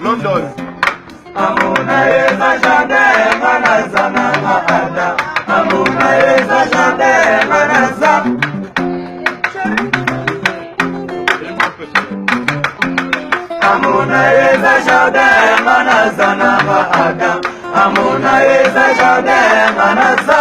London. Amuna eza jade manazana maada. Amuna eza jade manaza. Amuna eza jade manazana maada. Amuna eza jade manaza.